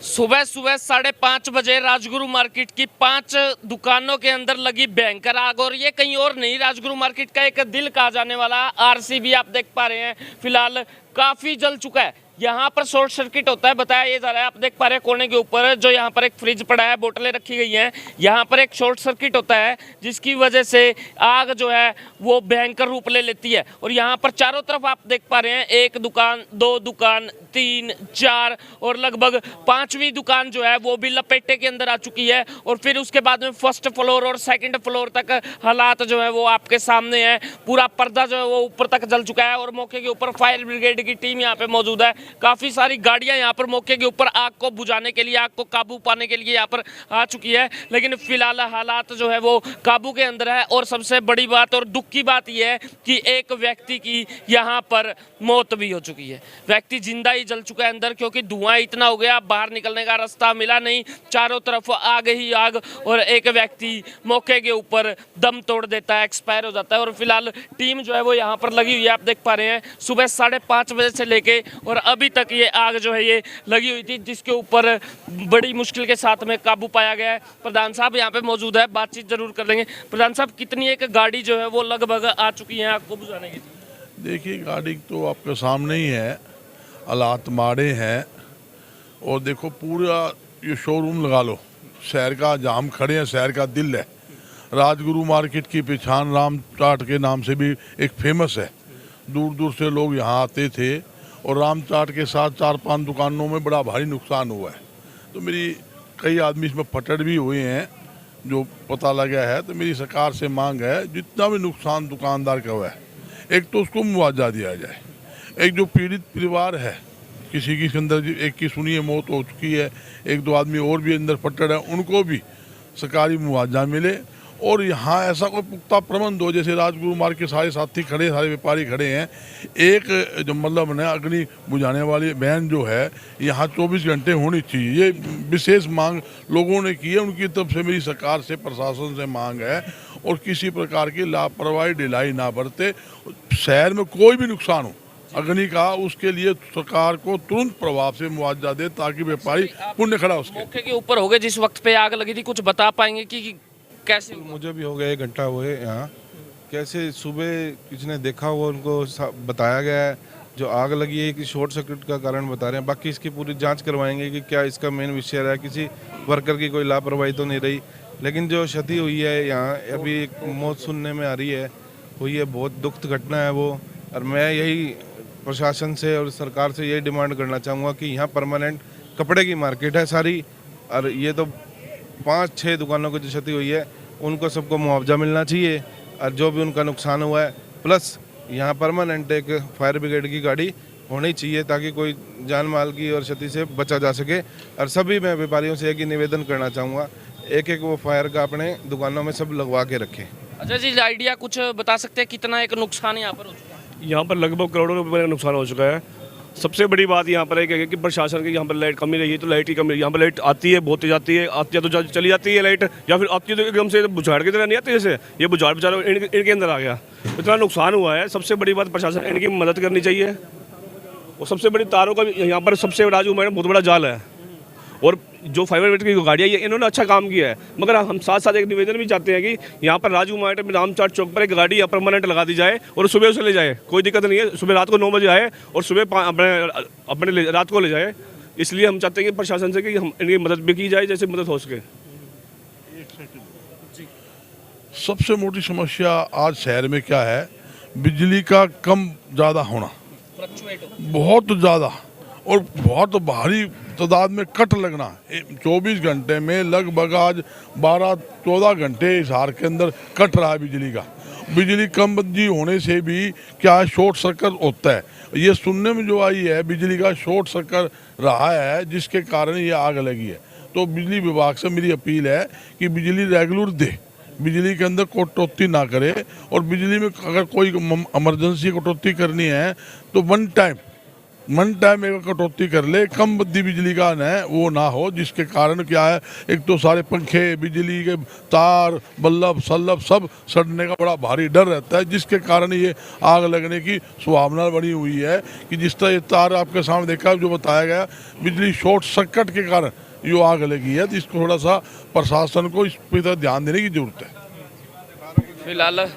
सुबह सुबह 5:30 बजे राजगुरु मार्केट की 5 दुकानों के अंदर लगी भयंकर आग। और ये कहीं और नहीं, राजगुरु मार्केट का एक दिल कहा जाने वाला आरसीबी आप देख पा रहे हैं फिलहाल काफी जल चुका है। यहाँ पर शॉर्ट सर्किट होता है बताया ये जा रहा है। आप देख पा रहे हैं कोने के ऊपर जो यहाँ पर एक फ्रिज पड़ा है, बोतलें रखी गई हैं, यहाँ पर एक शॉर्ट सर्किट होता है जिसकी वजह से आग जो है वो भयंकर रूप ले लेती है। और यहाँ पर चारों तरफ आप देख पा रहे हैं, एक दुकान, दो दुकान, 3, 4 और लगभग 5वीं दुकान जो है वो भी लपेटे के अंदर आ चुकी है। और फिर उसके बाद में फर्स्ट फ्लोर और सेकंड फ्लोर तक हालात जो है वो आपके सामने है। पूरा पर्दा जो है वो ऊपर तक जल चुका है। और मौके के ऊपर फायर ब्रिगेड की टीम यहाँ पे मौजूद है। काफी सारी गाड़ियां यहाँ पर मौके के ऊपर आग को बुझाने के लिए, आग को काबू पाने के लिए यहाँ पर आ चुकी है। लेकिन फिलहाल हालात जो है वो काबू के अंदर है। और सबसे बड़ी बात और दुख की बात यह है कि एक व्यक्ति की यहाँ पर मौत भी हो चुकी है। व्यक्ति जिंदा ही जल चुका है अंदर, क्योंकि धुआं इतना हो गया, बाहर निकलने का रास्ता मिला नहीं, चारों तरफ आग ही आग। और एक व्यक्ति मौके के ऊपर दम तोड़ देता है, एक्सपायर हो जाता है। और फिलहाल टीम जो है वो यहाँ पर लगी हुई है। आप देख पा रहे हैं सुबह 5:30 बजे से लेके और अभी तक ये आग जो है ये लगी हुई थी, जिसके ऊपर बड़ी मुश्किल के साथ में काबू पाया गया है। प्रधान साहब यहाँ पे मौजूद है, बातचीत जरूर कर लेंगे। प्रधान साहब, कितनी एक गाड़ी जो है वो लगभग आ चुकी है आग को बुझाने की? देखिए, गाड़ी तो आपके सामने ही है, हालात माड़े हैं। और देखो पूरा ये शोरूम लगा लो, शहर का जहाँ हम खड़े हैं शहर का दिल है। राजगुरु मार्केट की पहचान राम चाट के नाम से भी एक फेमस है। दूर दूर से लोग यहाँ आते थे और राम चाट के साथ 4-5 दुकानों में बड़ा भारी नुकसान हुआ है। तो मेरी कई आदमी इसमें फटड़ भी हुए हैं जो पता लगा है। तो मेरी सरकार से मांग है जितना भी नुकसान दुकानदार का हुआ है, एक तो उसको मुआवजा दिया जाए। एक जो पीड़ित परिवार है, किसी की अंदर एक की सुनिए मौत हो चुकी है, 1-2 आदमी और भी अंदर फटड़ है, उनको भी सरकारी मुआवजा मिले। और यहाँ ऐसा कोई पुख्ता प्रबंध हो, जैसे राजगुरु मार्ग के सारे साथी खड़े, सारे व्यापारी खड़े हैं, एक जो मतलब ना अग्नि बुझाने वाली वैन जो है यहाँ 24 घंटे होनी चाहिए। ये विशेष मांग लोगों ने की है, उनकी तरफ से मेरी सरकार से, प्रशासन से मांग है। और किसी प्रकार की लापरवाही ढिलाई ना बरते। शहर में कोई भी नुकसान हो अग्नि का, उसके लिए सरकार को तुरंत प्रभाव से मुआवजा दे ताकि व्यापारी पुण्य खड़ा हो सके। मौके के ऊपर हो गए जिस वक्त पे आग लगी थी, कुछ बता पाएंगे कि कैसे? मुझे भी हो गया 1 घंटा हुए यहाँ। कैसे सुबह किसी ने देखा हुआ, उनको बताया गया है। जो आग लगी है कि शॉर्ट सर्किट का कारण बता रहे हैं। बाकी इसकी पूरी जांच करवाएंगे कि क्या इसका मेन विषय रहा है, किसी वर्कर की कोई लापरवाही तो नहीं रही। लेकिन जो क्षति हुई है यहाँ अभी एक मौत सुनने में आ रही है, हुई है, बहुत दुखद घटना है वो। और मैं यही प्रशासन से और सरकार से यही डिमांड करना चाहूँगा कि यहाँ परमानेंट कपड़े की मार्केट है सारी, और ये तो 5-6 दुकानों की जो क्षति हुई है उनको सबको मुआवजा मिलना चाहिए। और जो भी उनका नुकसान हुआ है, प्लस यहाँ परमानेंट एक फायर ब्रिगेड की गाड़ी होनी चाहिए ताकि कोई जान माल की और क्षति से बचा जा सके। और सभी मैं व्यापारियों से एक ही निवेदन करना चाहूँगा, एक वो फायर का अपने दुकानों में सब लगवा के रखें। अच्छा जी, आइडिया कुछ बता सकते हैं कितना एक नुकसान यहाँ पर हो चुका है? यहाँ पर लगभग करोड़ों रुपए का नुकसान हो चुका है। सबसे बड़ी बात यहाँ पर है कि प्रशासन की यहाँ पर लाइट कमी रही है, तो लाइट की कमी, यहाँ पर लाइट आती है, बहुत तेज आती है, आती है तो चली जाती है लाइट, या फिर आती है तो एकदम से बुझाड़ की तरह नहीं आती। जैसे ये बुझाड़ बेचारा इनके अंदर आ गया, इतना नुकसान हुआ है। सबसे बड़ी बात प्रशासन इनकी मदद करनी चाहिए। और सबसे बड़ी तारों का यहाँ पर सबसे राजू में बहुत बड़ा जाल है। और जो फाइबर ब्रिगेड की गाड़ियाँ ये इन्होंने अच्छा काम किया है, मगर हम साथ साथ एक निवेदन भी चाहते हैं कि यहाँ पर राजू मार्केट में रामचाट चौक पर एक गाड़ी परमानेंट लगा दी जाए और सुबह उसे ले जाए। कोई दिक्कत नहीं है, सुबह रात को 9 बजे आए और सुबह अपने रात को ले जाए। इसलिए हम चाहते हैं कि प्रशासन से कि हम इनकी मदद भी की जाए जैसे मदद हो सके। सबसे मोटी समस्या आज शहर में क्या है, बिजली का कम ज़्यादा होना, बहुत ज़्यादा और बहुत भारी तादाद में कट लगना। 24 घंटे में लगभग आज 12-14 घंटे हिसार के अंदर कट रहा है बिजली का। बिजली कम बत्ती होने से भी क्या है, शॉर्ट सर्किट होता है। ये सुनने में जो आई है बिजली का शॉर्ट सर्किट रहा है, जिसके कारण ये आग लगी है। तो बिजली विभाग से मेरी अपील है कि बिजली रेगुलर दे, बिजली के अंदर कटौती ना करे। और बिजली में अगर कोई इमरजेंसी कटौती करनी है तो 1 टाइम मन टाइम एक कटौती कर ले, कम बद्दी बिजली का न वो ना हो, जिसके कारण क्या है, एक तो सारे पंखे, बिजली के तार, बल्ब सल्लब सब सड़ने का बड़ा भारी डर रहता है, जिसके कारण ये आग लगने की संभावना बनी हुई है। कि जिस तरह ये तार आपके सामने देखा जो बताया गया, बिजली शॉर्ट सर्किट के कारण ये आग लगी है। तो इसको थोड़ा सा प्रशासन को इस पर ध्यान देने की जरूरत है। फिलहाल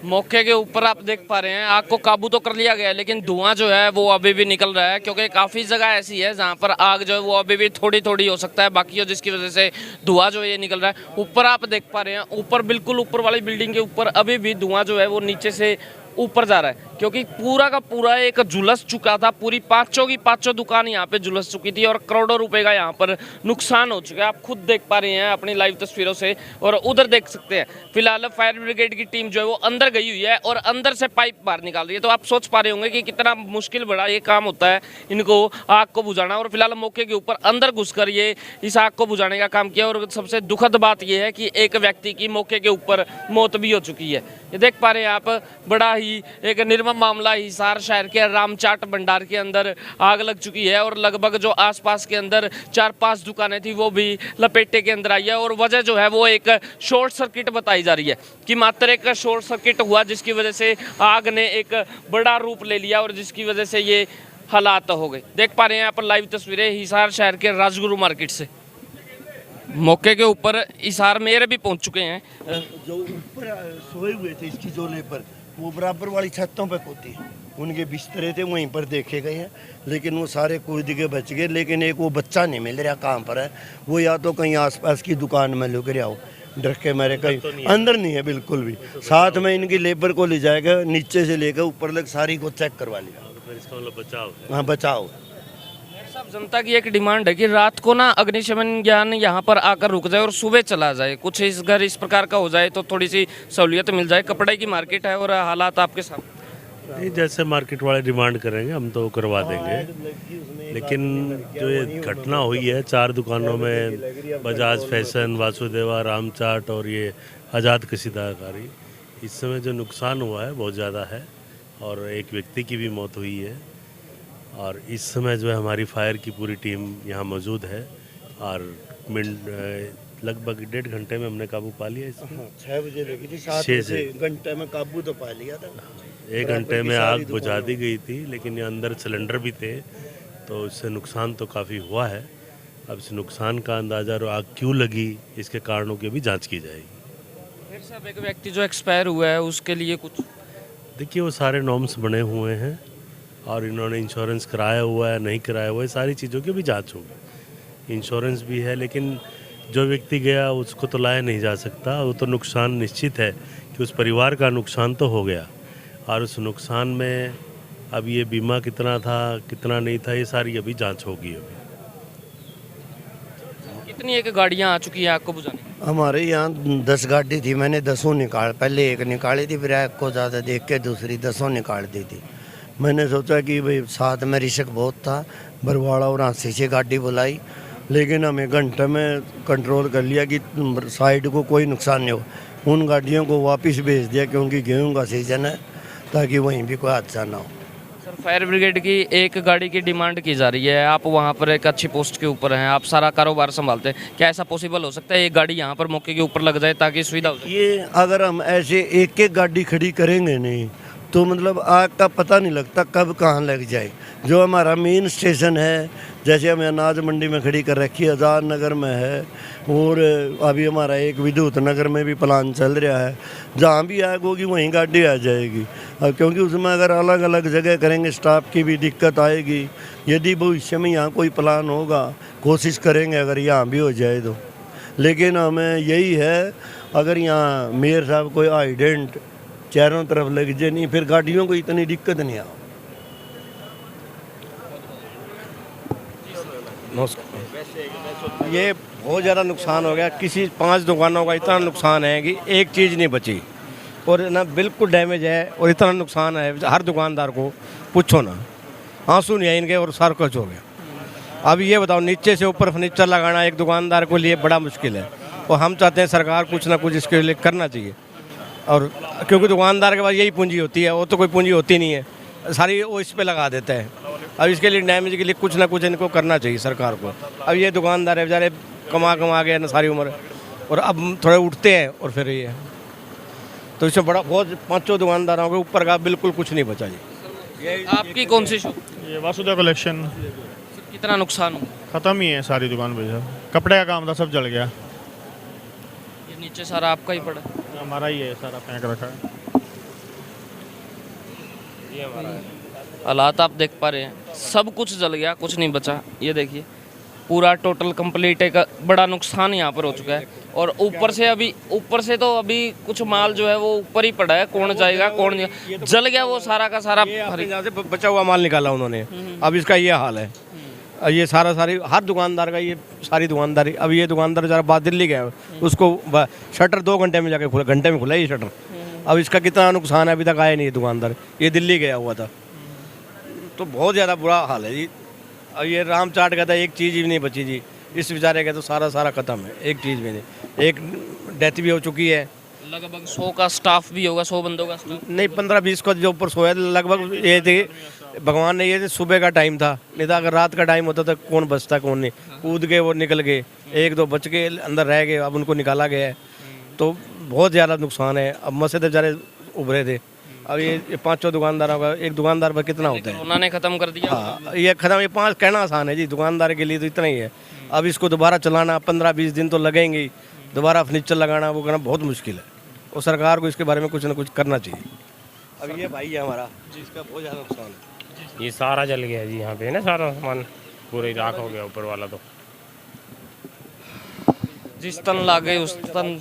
मौके के ऊपर आप देख पा रहे हैं, आग को काबू तो कर लिया गया है, लेकिन धुआं जो है वो अभी भी निकल रहा है, क्योंकि काफ़ी जगह ऐसी है जहां पर आग जो है वो अभी भी थोड़ी थोड़ी हो सकता है बाकी हो, जिसकी वजह से धुआं जो है ये निकल रहा है। ऊपर आप देख पा रहे हैं, ऊपर बिल्कुल ऊपर वाली बिल्डिंग के ऊपर अभी भी धुआं जो है वो नीचे से ऊपर जा रहा है, क्योंकि पूरा का पूरा एक झुलस चुका था। पूरी पाँचों की पाँचों दुकान यहाँ पे झुलस चुकी थी और करोड़ों रुपए का यहाँ पर नुकसान हो चुका है। आप खुद देख पा रहे हैं अपनी लाइव तस्वीरों से, और उधर देख सकते हैं फिलहाल फायर ब्रिगेड की टीम जो है वो अंदर गई हुई है और अंदर से पाइप बाहर निकाल रही है। तो आप सोच पा रहे होंगे कि कितना मुश्किल बड़ा ये काम होता है इनको आग को बुझाना। और फिलहाल मौके के ऊपर अंदर घुसकर ये इस आग को बुझाने का काम किया। और सबसे दुखद बात यह है कि एक व्यक्ति की मौके के ऊपर मौत भी हो चुकी है। ये देख पा रहे हैं आप, बड़ा ही एक निर्मम मामला हिसार शहर के रामचाट भंडार के अंदर आग लग चुकी है, और लगभग जो आसपास के अंदर 4-5 दुकानें थी वो भी लपेटे के अंदर आई है। और वजह जो है वो एक शॉर्ट सर्किट बताई जा रही है कि मात्र एक शॉर्ट सर्किट हुआ, जिसकी वजह से आग ने एक बड़ा रूप ले लिया और जिसकी वजह से ये हालात हो गए। देख पा रहे हैं आप लाइव तस्वीरें हिसार शहर के राजगुरु मार्केट से। मौके के ऊपर हिसार मेयर भी पहुंच चुके हैं। जो ऊपर सोए हुए थे इसकी जोले पर, वो बराबर वाली छतों पे होती है, उनके बिस्तरे थे वहीं पर देखे गए हैं, लेकिन वो सारे कूद के बच गए। लेकिन एक वो बच्चा नहीं मिल रहा, कहाँ पर है वो, या तो कहीं आसपास की दुकान में लुक रहा हो, डर के मारे कहीं अंदर नहीं है बिल्कुल भी। साथ में इनकी लेबर को ले जाएगा, नीचे से लेकर ऊपर तक सारी को चेक करवा लिया। इसका मतलब बचाव। हाँ बचाओ। सब जनता की एक डिमांड है कि रात को ना अग्निशमन ज्ञान यहाँ पर आकर रुक जाए और सुबह चला जाए। कुछ इस घर इस प्रकार का हो जाए तो थोड़ी सी सहूलियत मिल जाए। कपड़े की मार्केट है और हालात आपके सामने। नहीं, जैसे मार्केट वाले डिमांड करेंगे हम तो करवा देंगे, लेकिन जो ये घटना हुई है 4 दुकानों में, बजाज फैशन, वासुदेवा, रामचाट और ये आज़ाद कसीदाकारी, इस समय जो नुकसान हुआ है बहुत ज़्यादा है और एक व्यक्ति की भी मौत हुई है। और इस समय जो है हमारी फायर की पूरी टीम यहाँ मौजूद है और लगभग 1.5 घंटे में हमने काबू पा लिया इसमें। 6 बजे लगी थी, 7 बजे घंटे में काबू तो पा लिया था। 1 घंटे में आग बुझा दी गई थी, लेकिन ये अंदर सिलेंडर भी थे तो इससे नुकसान तो काफ़ी हुआ है। अब इस नुकसान का अंदाज़ा और आग क्यों लगी इसके कारणों की भी जांच की जाएगी। फिर सब एक व्यक्ति जो एक्सपायर हुआ है उसके लिए कुछ देखिए, वो सारे नॉर्म्स बने हुए हैं और इन्होंने इंश्योरेंस कराया हुआ है नहीं कराया हुआ है, सारी चीज़ों की भी जांच होगी। इंश्योरेंस भी है, लेकिन जो व्यक्ति गया उसको तो लाया नहीं जा सकता। वो तो नुकसान निश्चित है कि उस परिवार का नुकसान तो हो गया, और उस नुकसान में अब ये बीमा कितना था कितना नहीं था ये सारी अभी जांच होगी। अभी कितनी एक गाड़ियाँ आ चुकी हैं आग को बुझाने? हमारे यहाँ 10 गाड़ी थी, मैंने 10 निकाल, पहले एक निकाली थी, फिर एक को ज़्यादा देख के दूसरी 10 निकाल दी थी। मैंने सोचा कि भाई साथ में रिस्क बहुत था, बरवाड़ा और हांसी से गाड़ी बुलाई, लेकिन हमें घंटे में कंट्रोल कर लिया कि साइड को कोई नुकसान नहीं हो। उन गाड़ियों को वापस भेज दिया क्योंकि गेहूं का सीज़न है, ताकि वहीं भी कोई हादसा ना हो। सर, फायर ब्रिगेड की एक गाड़ी की डिमांड की जा रही है। आप वहाँ पर एक अच्छी पोस्ट के ऊपर हैं, आप सारा कारोबार संभालते हैं, क्या ऐसा पॉसिबल हो सकता है एक गाड़ी यहाँ पर मौके के ऊपर लग जाए ताकि सुविधा हो जाए? ये अगर हम ऐसे एक गाड़ी खड़ी करेंगे नहीं तो मतलब आग का पता नहीं लगता कब कहाँ लग जाए। जो हमारा मेन स्टेशन है, जैसे हमें अनाज मंडी में खड़ी कर रखी है, आज़ाद नगर में है, और अभी हमारा एक विद्युत नगर में भी प्लान चल रहा है, जहाँ भी आग होगी वहीं गाड़ी आ जाएगी। क्योंकि उसमें अगर अलग अलग जगह करेंगे स्टाफ की भी दिक्कत आएगी। यदि भविष्य में यहाँ कोई प्लान होगा, कोशिश करेंगे अगर यहाँ भी हो जाए तो। लेकिन हमें यही है, अगर यहाँ मेयर साहब कोई आइडेंट चारों तरफ लग जाए नहीं, फिर गाड़ियों को इतनी दिक्कत नहीं आओ। ये बहुत ज़्यादा नुकसान हो गया। किसी 5 दुकानों का इतना नुकसान है कि एक चीज़ नहीं बची, और ना बिल्कुल डैमेज है, और इतना नुकसान है हर दुकानदार को पूछो ना, आंसू नहीं आए इनके, और सारा कुछ हो गया। अब ये बताओ, नीचे से ऊपर फर्नीचर लगाना एक दुकानदार को लिए बड़ा मुश्किल है, और हम चाहते हैं सरकार कुछ ना कुछ इसके लिए करना चाहिए। और क्योंकि दुकानदार के पास यही पूंजी होती है, वो तो कोई पूंजी होती नहीं है, सारी वो इस पे लगा देते हैं। अब इसके लिए डैमेज के लिए कुछ ना कुछ इनको करना चाहिए सरकार को। अब ये दुकानदार है बेचारे कमा गए ना सारी उम्र, और अब थोड़े उठते हैं और फिर ये, तो इससे बड़ा बहुत 5 दुकानदारों के ऊपर का बिल्कुल कुछ नहीं बचा जी। आपकी कौन सी शॉप? ये वासुदेव कलेक्शन कितना नुकसान हुआ? ख़त्म ही है सारी दुकान पे, सब कपड़े का काम था सब जल गया। ये नीचे सारा आपका ही पड़ा? हमारा ही है, सारा फेंक रखा है। हालात आप देख पा रहे हैं, सब कुछ जल गया, कुछ नहीं बचा। ये देखिए पूरा टोटल कंप्लीट एक बड़ा नुकसान यहाँ पर हो चुका है। और ऊपर से तो अभी कुछ माल जो है वो ऊपर ही पड़ा है, कौन जाएगा कौन नहीं, जल गया वो सारा का सारा। यहाँ से बचा हुआ माल निकाला उन्होंने, अब इसका ये हाल है। ये सारी हर दुकानदार का ये सारी दुकानदारी। अब ये दुकानदार जरा बात दिल्ली गया, उसको शटर 2 घंटे में जाके घंटे में खुला ये शटर। अब इसका कितना नुकसान है अभी तक आया नहीं है दुकानदार, ये दिल्ली गया हुआ था। तो बहुत ज़्यादा बुरा हाल है जी। अब ये राम चाट का था, एक चीज़ भी नहीं बची जी इस बेचारे का, तो सारा ख़त्म है, एक चीज़ भी नहीं। एक डेथ भी हो चुकी है, लगभग 100 का स्टाफ भी होगा, 100 बंदों का स्टाफ नहीं 15-20 को जो ऊपर सोया लगभग। ये थे भगवान ने, ये सुबह का टाइम था, नहीं तो अगर रात का टाइम होता तो कौन बचता कौन नहीं। कूद के वो निकल गए, 1-2 बच के अंदर रह गए, अब उनको निकाला गया है। तो बहुत ज़्यादा नुकसान है। अब मसे तो बेचारे उभरे थे। अब ये 5 दुकानदारों का, एक दुकानदार पर कितना होता है? उन्होंने खत्म कर दिया। हाँ ये खत्म, ये 5 कहना आसान है जी, दुकानदार के लिए तो इतना ही है। अब इसको दोबारा चलाना 15-20 दिन तो लगेंगे ही, दोबारा फर्नीचर लगाना वो करना बहुत मुश्किल है। और सरकार को इसके बारे में कुछ ना कुछ करना चाहिए। अब ये भाई है हमारा जिसका बहुत ज़्यादा नुकसान है। ये सारा जल गया जी, यहाँ पे ना सारा सामान पूरा ही राख हो गया ऊपर वाला। तो जिस तन लागे उस तन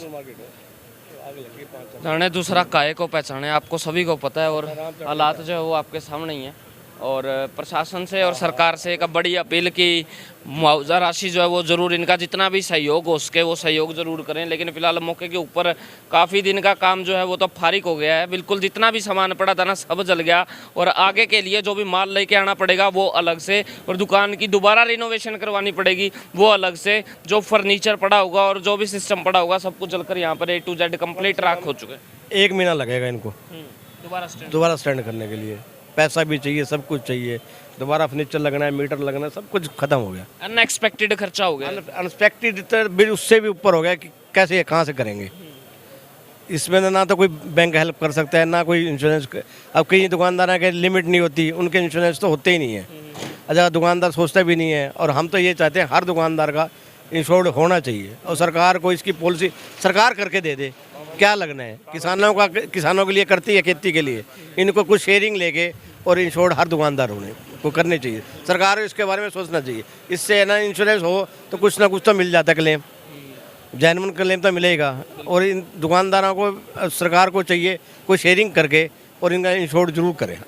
जाने, दूसरा काहे को पहचाने, आपको सभी को पता है। और हालात जो है वो आपके सामने ही है। और प्रशासन से और सरकार से एक बड़ी अपील की मुआवजा राशि जो है वो ज़रूर, इनका जितना भी सहयोग हो सके वो सहयोग ज़रूर करें। लेकिन फ़िलहाल मौके के ऊपर काफ़ी दिन का काम जो है वो तो फारिग हो गया है। बिल्कुल जितना भी सामान पड़ा था ना सब जल गया। और आगे के लिए जो भी माल लेके आना पड़ेगा वो अलग से, और दुकान की दोबारा रिनोवेशन करवानी पड़ेगी वो अलग से। जो फर्नीचर पड़ा होगा और जो भी सिस्टम पड़ा होगा सब कुछ जलकर यहाँ पर A to Z कंप्लीट राख हो चुके हैं। 1 महीना लगेगा इनको दोबारा स्टैंड करने के लिए। पैसा भी चाहिए, सब कुछ चाहिए, दोबारा फर्नीचर लगना है, मीटर लगना है, सब कुछ खत्म हो गया। अनएक्सपेक्टेड खर्चा हो गया, अनएक्सपेक्टेड तो उससे भी ऊपर हो गया कि कैसे कहाँ से करेंगे। इसमें ना तो कोई बैंक हेल्प कर सकता है, ना कोई इंश्योरेंस। अब कई दुकानदारों के लिमिट नहीं होती, उनके इंश्योरेंस तो होते ही नहीं है। अच्छा दुकानदार सोचता भी नहीं है। और हम तो ये चाहते हैं हर दुकानदार का इंश्योर्ड होना चाहिए। और सरकार को इसकी पॉलिसी सरकार करके दे दे, क्या लगना है किसानों के लिए करती है, खेती के लिए। इनको कुछ शेयरिंग लेके और इंश्योर्ड हर दुकानदार होने को करने चाहिए। सरकार को इसके बारे में सोचना चाहिए। इससे ना इंश्योरेंस हो तो कुछ ना कुछ तो मिल जाता है, क्लेम जेन्युइन क्लेम तो मिलेगा। और इन दुकानदारों को सरकार को चाहिए कोई शेयरिंग करके और इनका इंश्योर्ड जरूर करें।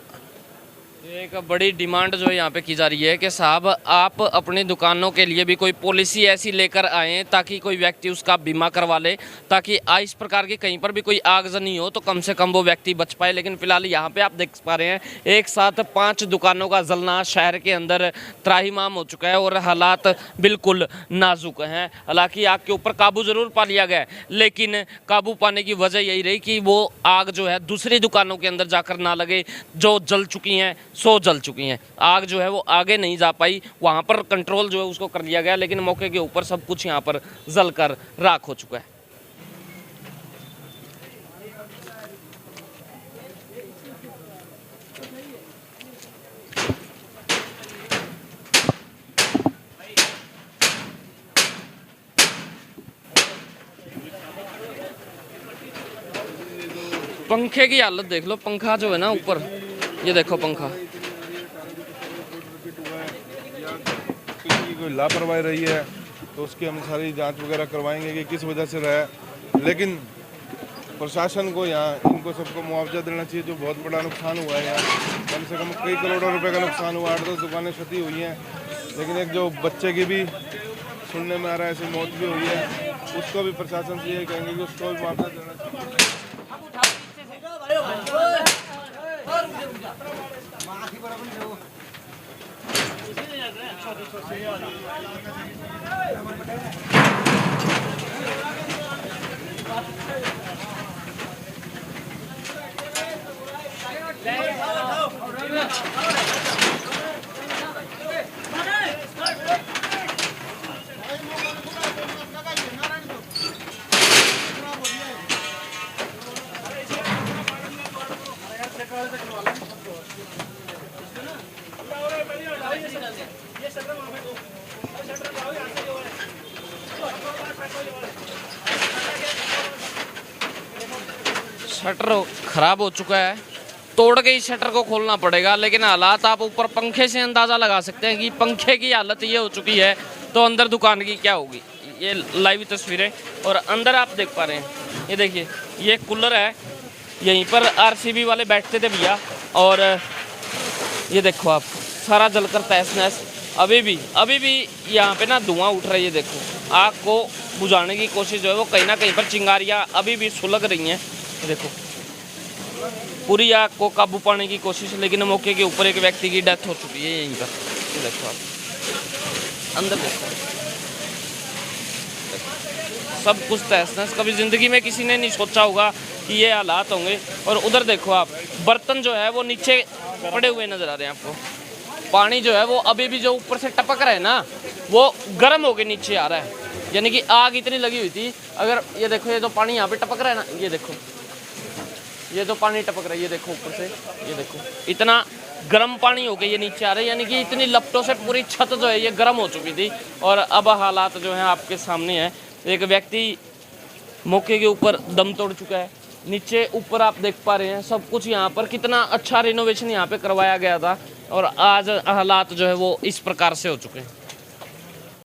एक बड़ी डिमांड जो यहाँ पे की जा रही है कि साहब आप अपनी दुकानों के लिए भी कोई पॉलिसी ऐसी लेकर आएँ ताकि कोई व्यक्ति उसका बीमा करवा ले, ताकि इस प्रकार की कहीं पर भी कोई आगजनी हो तो कम से कम वो व्यक्ति बच पाए। लेकिन फिलहाल यहाँ पे आप देख पा रहे हैं एक साथ 5 दुकानों का जलना शहर के अंदर त्राहिमाम हो चुका है और हालात बिल्कुल नाजुक हैं। हालांकि आग के ऊपर काबू जरूर पा लिया गया, लेकिन काबू पाने की वजह यही रही कि वो आग जो है दूसरी दुकानों के अंदर जाकर ना लगे, जो जल चुकी हैं सो जल चुकी हैं। आग जो है वो आगे नहीं जा पाई, वहाँ पर कंट्रोल जो है उसको कर लिया गया, लेकिन मौके के ऊपर सब कुछ यहाँ पर जलकर राख हो चुका है। पंखे की हालत देख लो, पंखा जो है ना ऊपर, ये देखो पंखा। कोई लापरवाही रही है तो उसकी हम सारी जांच वगैरह करवाएंगे कि किस वजह से रहा है। लेकिन प्रशासन को यहाँ इनको सबको मुआवजा देना चाहिए। जो बहुत बड़ा नुकसान हुआ है यहाँ, कम से कम कई करोड़ों रुपए का नुकसान हुआ, 8-10 दुकानें क्षति हुई हैं। लेकिन एक जो बच्चे की भी सुनने में आ रहा है ऐसी मौत भी हुई है, उसको भी प्रशासन से यही कहेंगे कि उसको भी मुआवजा देना चाहिए। शटर खराब हो चुका है, तोड़ के इस शटर को खोलना पड़ेगा। लेकिन हालात आप ऊपर पंखे से अंदाज़ा लगा सकते हैं कि पंखे की हालत ये हो चुकी है, तो अंदर दुकान की क्या होगी। ये लाइव तस्वीरें और अंदर आप देख पा रहे हैं, ये देखिए ये कूलर है, यहीं पर आरसीबी वाले बैठते थे भैया। और ये देखो आप सारा जलकर तहस नहस। अभी भी यहाँ पे ना धुआं उठ रहा है। ये देखो आग को बुझाने की कोशिश जो है वो कहीं ना कहीं पर चिंगारियाँ अभी भी सुलग रही हैं। ये देखो पूरी आग को काबू पाने की कोशिश, लेकिन मौके के ऊपर एक व्यक्ति की डेथ हो चुकी है यहीं पर। ये देखो आप अंदर देखो, सब कुछ तहस नहस। कभी ज़िंदगी में किसी ने नहीं सोचा होगा कि ये हालात होंगे। और उधर देखो आप बर्तन जो है वो नीचे पड़े हुए नज़र आ रहे हैं आपको। पानी जो है वो अभी भी जो ऊपर से टपक रहा है ना, वो गर्म होके नीचे आ रहा है, यानी कि आग इतनी लगी हुई थी। अगर ये देखो ये जो पानी यहाँ पे टपक रहा है ना, ये देखो ये जो पानी टपक रहा है, ये देखो ऊपर से, ये देखो इतना गर्म पानी होके ये नीचे आ रहा है, यानी कि इतनी लपटों से पूरी छत जो है ये गर्म हो चुकी थी। और अब हालात जो हैं आपके सामने है। एक व्यक्ति मौके के ऊपर दम तोड़ चुका है। नीचे ऊपर आप देख पा रहे हैं सब कुछ यहाँ पर कितना अच्छा रिनोवेशन यहाँ पे करवाया गया था, और आज हालात जो है वो इस प्रकार से हो चुके हैं।